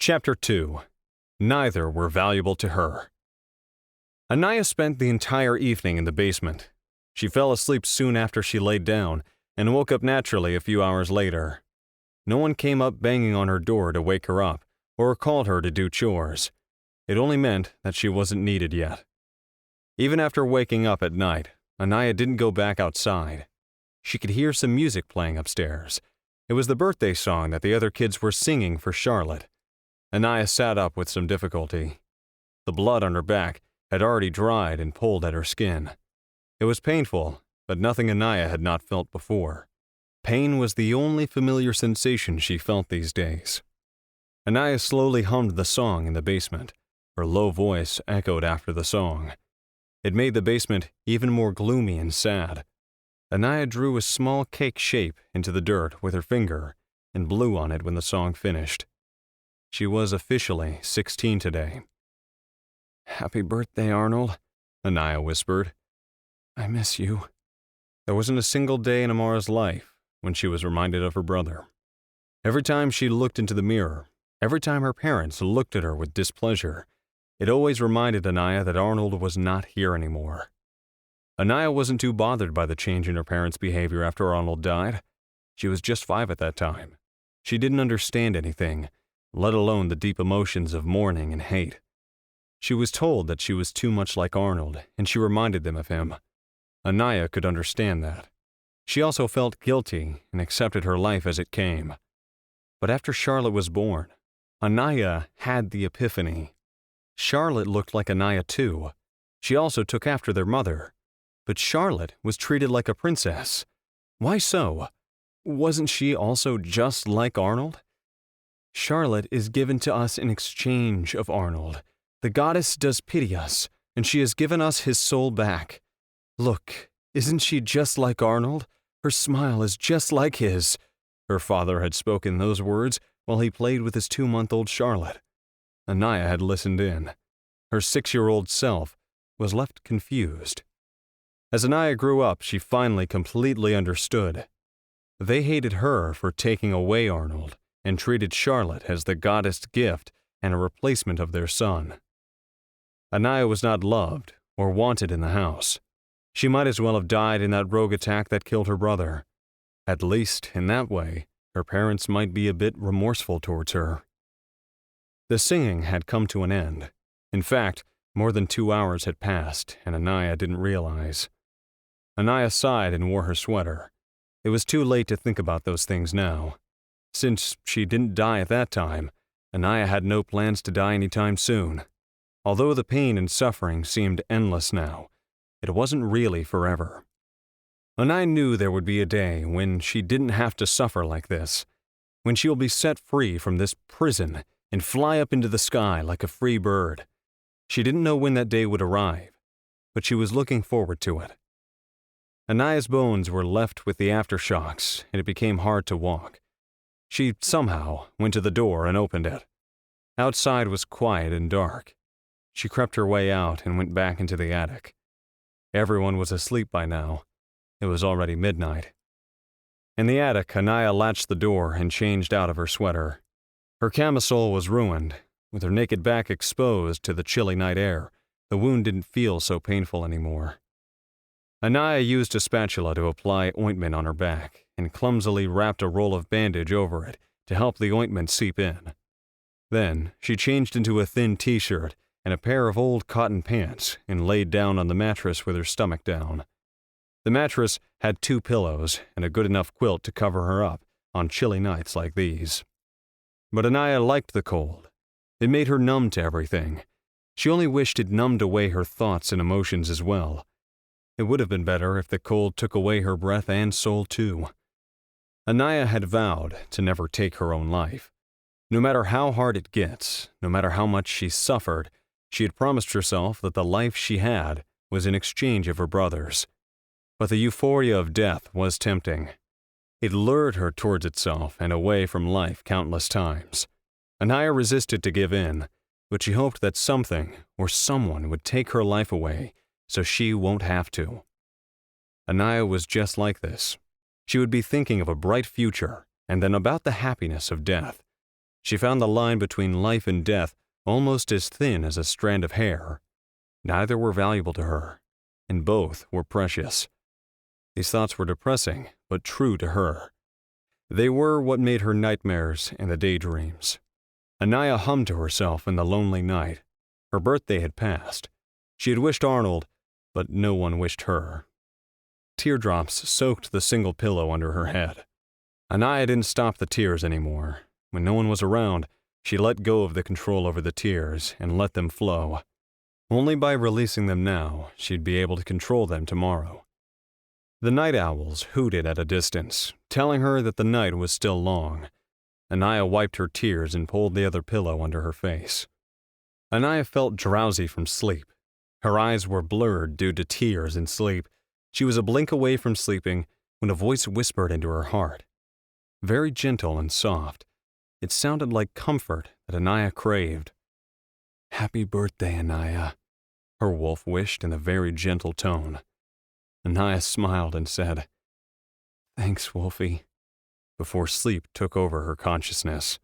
Chapter 2. Neither were valuable to her. Anaya spent the entire evening in the basement. She fell asleep soon after she laid down, and woke up naturally a few hours later. No one came up banging on her door to wake her up, or called her to do chores. It only meant that she wasn't needed yet. Even after waking up at night, Anaya didn't go back outside. She could hear some music playing upstairs. It was the birthday song that the other kids were singing for Charlotte. Anaya sat up with some difficulty. The blood on her back had already dried and pulled at her skin. It was painful, but nothing Anaya had not felt before. Pain was the only familiar sensation she felt these days. Anaya slowly hummed the song in the basement. Her low voice echoed after the song. It made the basement even more gloomy and sad. Anaya drew a small cake shape into the dirt with her finger and blew on it when the song finished. She was officially 16 today. "Happy birthday, Arnold," Anaya whispered. "I miss you." There wasn't a single day in Amara's life when she was reminded of her brother. Every time she looked into the mirror, every time her parents looked at her with displeasure, it always reminded Anaya that Arnold was not here anymore. Anaya wasn't too bothered by the change in her parents' behavior after Arnold died. She was just 5 at that time. She didn't understand anything, let alone the deep emotions of mourning and hate. She was told that she was too much like Arnold, and she reminded them of him. Anaya could understand that. She also felt guilty and accepted her life as it came. But after Charlotte was born, Anaya had the epiphany. Charlotte looked like Anaya too. She also took after their mother. But Charlotte was treated like a princess. Why so? Wasn't she also just like Arnold? "Charlotte is given to us in exchange of Arnold. The goddess does pity us, and she has given us his soul back. Look, isn't she just like Arnold? Her smile is just like his." Her father had spoken those words while he played with his 2-month-old Charlotte. Anaya had listened in. Her 6-year-old self was left confused. As Anaya grew up, she finally completely understood. They hated her for taking away Arnold and treated Charlotte as the goddess gift and a replacement of their son. Anaya was not loved or wanted in the house. She might as well have died in that rogue attack that killed her brother. At least, in that way, her parents might be a bit remorseful towards her. The singing had come to an end. In fact, more than 2 hours had passed, and Anaya didn't realize. Anaya sighed and wore her sweater. It was too late to think about those things now. Since she didn't die at that time, Anaya had no plans to die anytime soon. Although the pain and suffering seemed endless now, it wasn't really forever. Anaya knew there would be a day when she didn't have to suffer like this, when she will be set free from this prison and fly up into the sky like a free bird. She didn't know when that day would arrive, but she was looking forward to it. Anaya's bones were left with the aftershocks, and it became hard to walk. She somehow went to the door and opened it. Outside was quiet and dark. She crept her way out and went back into the attic. Everyone was asleep by now. It was already midnight. In the attic, Anaya latched the door and changed out of her sweater. Her camisole was ruined. With her naked back exposed to the chilly night air, the wound didn't feel so painful anymore. Anaya used a spatula to apply ointment on her back and clumsily wrapped a roll of bandage over it to help the ointment seep in. Then she changed into a thin t-shirt and a pair of old cotton pants and laid down on the mattress with her stomach down. The mattress had 2 pillows and a good enough quilt to cover her up on chilly nights like these. But Anaya liked the cold. It made her numb to everything. She only wished it numbed away her thoughts and emotions as well. It would have been better if the cold took away her breath and soul too. Anaya had vowed to never take her own life. No matter how hard it gets, no matter how much she suffered, she had promised herself that the life she had was in exchange of her brother's. But the euphoria of death was tempting. It lured her towards itself and away from life countless times. Anaya resisted to give in, but she hoped that something or someone would take her life away so she won't have to. Anaya was just like this. She would be thinking of a bright future and then about the happiness of death. She found the line between life and death almost as thin as a strand of hair. Neither were valuable to her, and both were precious. These thoughts were depressing, but true to her. They were what made her nightmares and the daydreams. Anaya hummed to herself in the lonely night. Her birthday had passed. She had wished Arnold, but no one wished her. Teardrops soaked the single pillow under her head. Anaya didn't stop the tears anymore. When no one was around, she let go of the control over the tears and let them flow. Only by releasing them now, she'd be able to control them tomorrow. The night owls hooted at a distance, telling her that the night was still long. Anaya wiped her tears and pulled the other pillow under her face. Anaya felt drowsy from sleep. Her eyes were blurred due to tears and sleep. She was a blink away from sleeping when a voice whispered into her heart. Very gentle and soft, it sounded like comfort that Anaya craved. "Happy birthday, Anaya," her wolf wished in a very gentle tone. Anaya smiled and said, "Thanks, Wolfie," before sleep took over her consciousness.